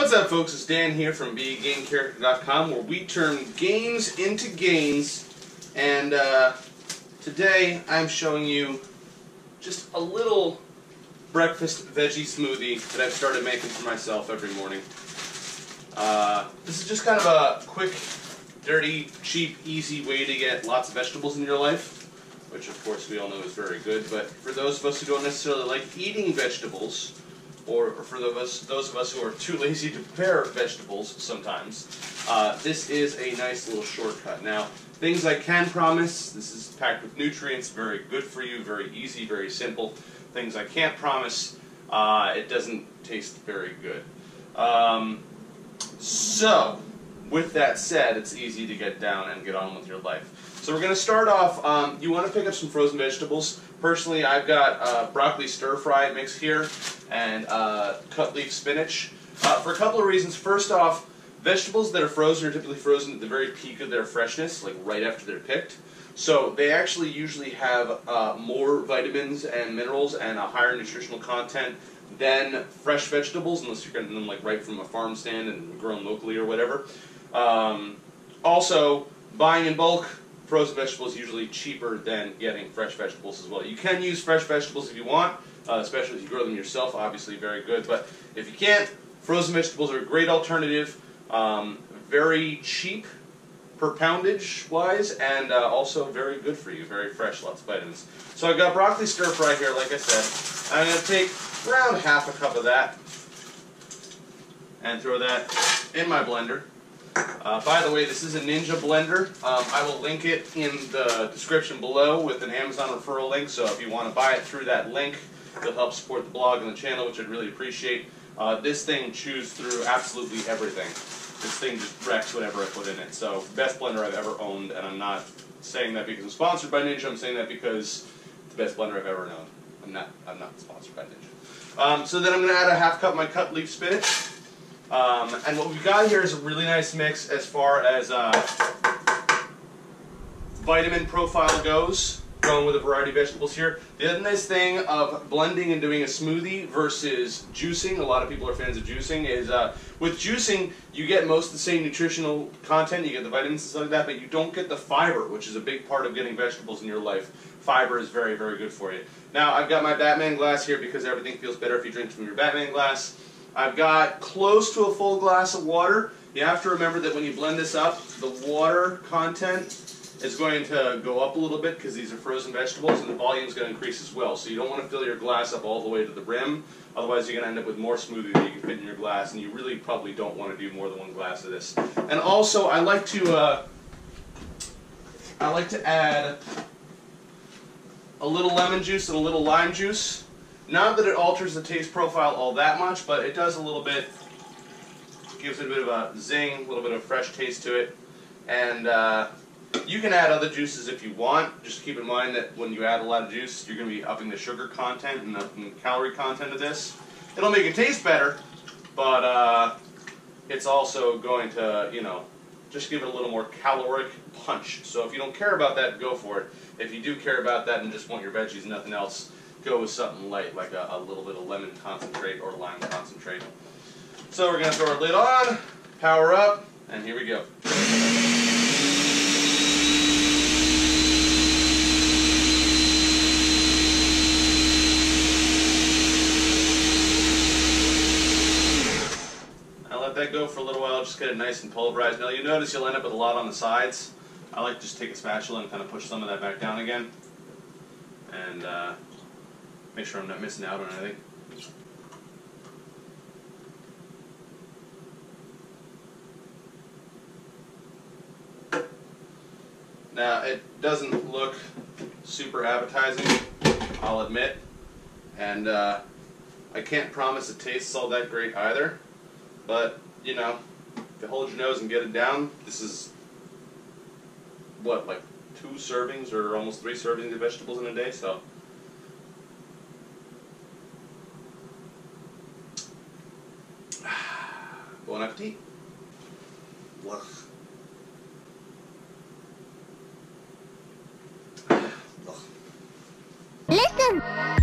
What's up, folks? It's Dan here from BeAGameCharacter.com, where we turn games into gains. And today I'm showing you just a little breakfast veggie smoothie that I've started making for myself every morning. This is just kind of a quick, dirty, cheap, easy way to get lots of vegetables in your life, which of course we all know is very good. But for those of us who don't necessarily like eating vegetables, or for those of us who are too lazy to prepare vegetables sometimes, this is a nice little shortcut. Now, things I can promise: this is packed with nutrients, very good for you, very easy, very simple. Things I can't promise: it doesn't taste very good. So, with that said, it's easy to get down and get on with your life. So we're going to start off, you want to pick up some frozen vegetables. Personally, I've got broccoli stir-fry mix here and cut leaf spinach. For a couple of reasons. First off, vegetables that are frozen are typically frozen at the very peak of their freshness, like right after they're picked. So they actually usually have more vitamins and minerals and a higher nutritional content than fresh vegetables, unless you're getting them like right from a farm stand and grown locally or whatever. Also, buying in bulk, frozen vegetables is usually cheaper than getting fresh vegetables as well. You can use fresh vegetables if you want, especially if you grow them yourself, obviously very good. But if you can't, frozen vegetables are a great alternative, very cheap per poundage wise, and also very good for you, very fresh, lots of vitamins. So I've got broccoli stir fry here, like I said. I'm going to take around half a cup of that and throw that in my blender. By the way, this is a Ninja blender. I will link it in the description below with an Amazon referral link, so if you want to buy it through that link, it'll help support the blog and the channel, which I'd really appreciate. This thing chews through absolutely everything. This thing just wrecks whatever I put in it. So, best blender I've ever owned, and I'm not saying that because I'm sponsored by Ninja. I'm saying that because it's the best blender I've ever known. I'm not sponsored by Ninja. So then I'm going to add a half cup of my cut leaf spinach. And what we've got here is a really nice mix as far as vitamin profile goes, going with a variety of vegetables here. The other nice thing of blending and doing a smoothie versus juicing, a lot of people are fans of juicing, is with juicing you get most of the same nutritional content, you get the vitamins and stuff like that, but you don't get the fiber, which is a big part of getting vegetables in your life. Fiber is very, very good for you. Now, I've got my Batman glass here because everything feels better if you drink from your Batman glass. I've got close to a full glass of water. You have to remember that when you blend this up, the water content is going to go up a little bit because these are frozen vegetables, and the volume is going to increase as well. So you don't want to fill your glass up all the way to the brim, otherwise you're going to end up with more smoothie than you can fit in your glass, and you really probably don't want to do more than one glass of this. And also, I like to add a little lemon juice and a little lime juice. Not that it alters the taste profile all that much, but it does a little bit, gives it a bit of a zing, a little bit of fresh taste to it. And you can add other juices if you want. Just keep in mind that when you add a lot of juice, you're going to be upping the sugar content and upping the calorie content of this. It'll make it taste better, but it's also going to, you know, just give it a little more caloric punch. So if you don't care about that, go for it. If you do care about that and just want your veggies and nothing else, go with something light, like a little bit of lemon concentrate or lime concentrate. So we're going to throw our lid on, power up, and here we go. I'll let that go for a little while, just get it nice and pulverized. Now you'll notice you'll end up with a lot on the sides. I like to just take a spatula and kind of push some of that back down again. And make sure I'm not missing out on anything. Now, it doesn't look super appetizing, I'll admit, and I can't promise it tastes all that great either, but, you know, if you hold your nose and get it down, this is, what, like 2 servings or almost 3 servings of vegetables in a day, so. Bon appetit. Listen!